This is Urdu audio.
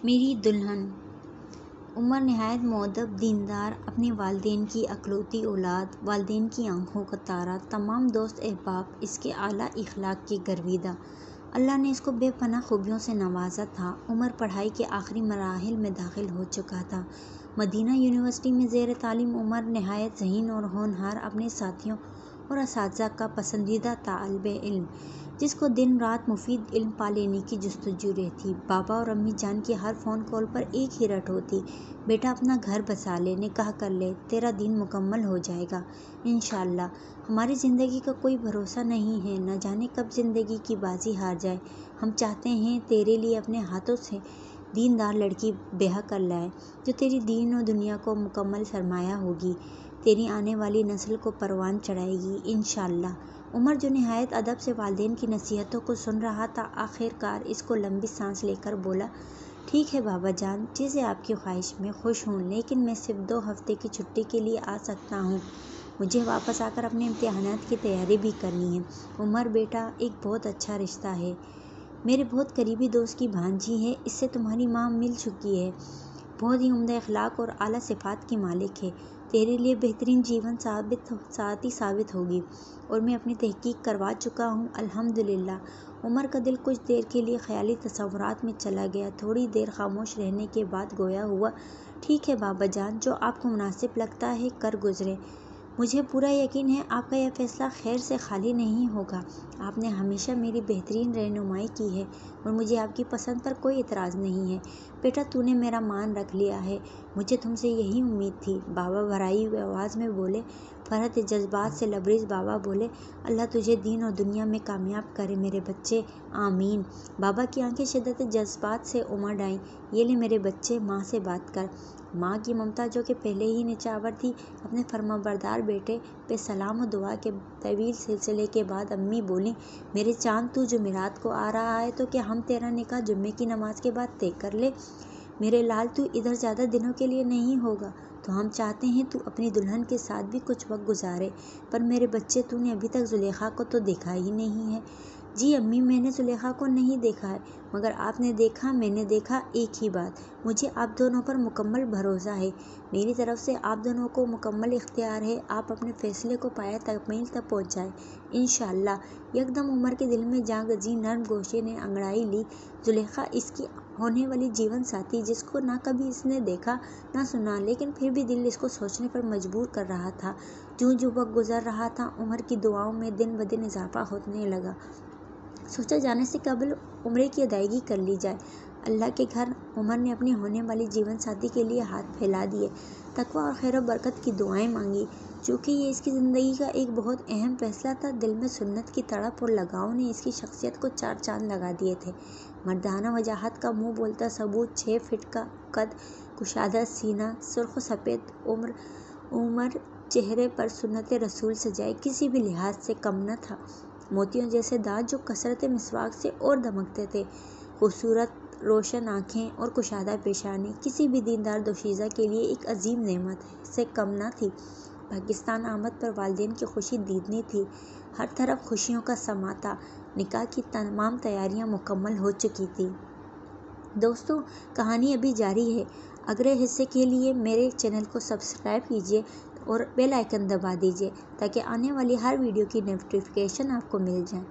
میری دلہن عمر نہایت مؤدب، دیندار، اپنے والدین کی اکلوتی اولاد، والدین کی آنکھوں کا تارا، تمام دوست احباب اس کے اعلیٰ اخلاق کے گرویدہ۔ اللہ نے اس کو بے پناہ خوبیوں سے نوازا تھا۔ عمر پڑھائی کے آخری مراحل میں داخل ہو چکا تھا۔ مدینہ یونیورسٹی میں زیر تعلیم عمر نہایت ذہین اور ہونہار، اپنے ساتھیوں اور اساتذہ کا پسندیدہ طالب علم، جس کو دن رات مفید علم پا لینے کی جستجو رہتی۔ بابا اور امی جان کی ہر فون کال پر ایک ہی رٹ ہوتی: بیٹا اپنا گھر بسا لے، نکاح کر لے، تیرا دین مکمل ہو جائے گا انشاءاللہ۔ ہماری زندگی کا کوئی بھروسہ نہیں ہے، نہ جانے کب زندگی کی بازی ہار جائے۔ ہم چاہتے ہیں تیرے لیے اپنے ہاتھوں سے دیندار لڑکی بیاہ کر لائیں، جو تیری دین و دنیا کو مکمل سرمایہ ہوگی، تیری آنے والی نسل کو پروان چڑھائے گی انشاءاللہ۔ عمر، جو نہایت ادب سے والدین کی نصیحتوں کو سن رہا تھا، آخر کار اس کو لمبی سانس لے کر بولا: ٹھیک ہے بابا جان، جیسے آپ کی خواہش، میں خوش ہوں، لیکن میں صرف 2 ہفتے کی چھٹی کے لیے آ سکتا ہوں۔ مجھے واپس آ کر اپنے امتحانات کی تیاری بھی کرنی ہے۔ عمر بیٹا، ایک بہت اچھا رشتہ ہے، میرے بہت قریبی دوست کی بھانجی ہے، اس سے تمہاری ماں مل چکی ہے، بہت ہی عمدہ اخلاق اور اعلیٰ صفات کی مالک ہے، تیرے لیے بہترین جیون ساتھی ثابت ہوگی، اور میں اپنی تحقیق کروا چکا ہوں الحمدللہ۔ عمر کا دل کچھ دیر کے لیے خیالی تصورات میں چلا گیا۔ تھوڑی دیر خاموش رہنے کے بعد گویا ہوا: ٹھیک ہے بابا جان، جو آپ کو مناسب لگتا ہے کر گزریں۔ مجھے پورا یقین ہے آپ کا یہ فیصلہ خیر سے خالی نہیں ہوگا۔ آپ نے ہمیشہ میری بہترین رہنمائی کی ہے اور مجھے آپ کی پسند پر کوئی اعتراض نہیں ہے۔ بیٹا، تو نے میرا مان رکھ لیا ہے، مجھے تم سے یہی امید تھی۔ بابا بھرائی ہوئی آواز میں بولے۔ فرحت جذبات سے لبریز بابا بولے: اللہ تجھے دین اور دنیا میں کامیاب کرے میرے بچے، آمین۔ بابا کی آنکھیں شدت جذبات سے امڈ آئیں۔ یہ لے میرے بچے، ماں سے بات کر۔ ماں کی ممتا، جو کہ پہلے ہی نچھاور تھی، اپنے فرمانبردار بیٹے پہ سلام و دعا کے طویل سلسلے کے بعد امی بولیں: میرے چاند، تو جمعرات کو آ رہا ہے تو کیا ہم تیرا نکاح جمعے کی نماز کے بعد طے کر لیں؟ میرے لال، تو ادھر زیادہ دنوں کے لیے نہیں ہوگا تو ہم چاہتے ہیں تو اپنی دلہن کے ساتھ بھی کچھ وقت گزارے، پر میرے بچے، تو نے ابھی تک زلیخا کو تو دیکھا ہی نہیں ہے۔ جی امی، میں نے زلیخا کو نہیں دیکھا ہے، مگر آپ نے دیکھا، میں نے دیکھا، ایک ہی بات۔ مجھے آپ دونوں پر مکمل بھروسہ ہے، میری طرف سے آپ دونوں کو مکمل اختیار ہے، آپ اپنے فیصلے کو پایہ تکمیل تک پہنچائیں انشاءاللہ۔ یکدم عمر کے دل میں جاں گزین نرم گوشے نے انگڑائی لی۔ زلیخا اس کی ہونے والی جیون ساتھی، جس کو نہ کبھی اس نے دیکھا نہ سنا، لیکن پھر بھی دل اس کو سوچنے پر مجبور کر رہا تھا۔ جوں جوں وقت گزر رہا تھا، عمر کی دعاؤں میں دن بدن اضافہ ہونے لگا۔ سوچا جانے سے قبل عمرے کی ادائیگی کر لی جائے۔ اللہ کے گھر عمر نے اپنی ہونے والی جیون ساتھی کے لیے ہاتھ پھیلا دیے، تقویٰ اور خیر و برکت کی دعائیں مانگی۔ چونکہ یہ اس کی زندگی کا ایک بہت اہم فیصلہ تھا، دل میں سنت کی تڑپ اور لگاؤ نے اس کی شخصیت کو 4 چاند لگا دیے تھے۔ مردانہ وجاہت کا منہ بولتا ثبوت، 6 فٹ کا قد، کشادہ سینہ، سرخ و سفید عمر چہرے پر سنت رسول سجائے کسی بھی لحاظ سے کم نہ تھا۔ موتیوں جیسے دانت جو کثرت مسواک سے اور دمکتے تھے، خوبصورت روشن آنکھیں اور کشادہ پیشانی کسی بھی دیندار دوشیزہ کے لیے ایک عظیم نعمت سے کم نہ تھی۔ پاکستان آمد پر والدین کی خوشی دیدنی تھی، ہر طرف خوشیوں کا سماں تھا۔ نکاح کی تمام تیاریاں مکمل ہو چکی تھیں۔ دوستو، کہانی ابھی جاری ہے۔ اگلے حصے کے لیے میرے چینل کو سبسکرائب کیجیے اور بیل آئیکن دبا دیجیے تاکہ آنے والی ہر ویڈیو کی نوٹیفیکیشن آپ کو مل جائے۔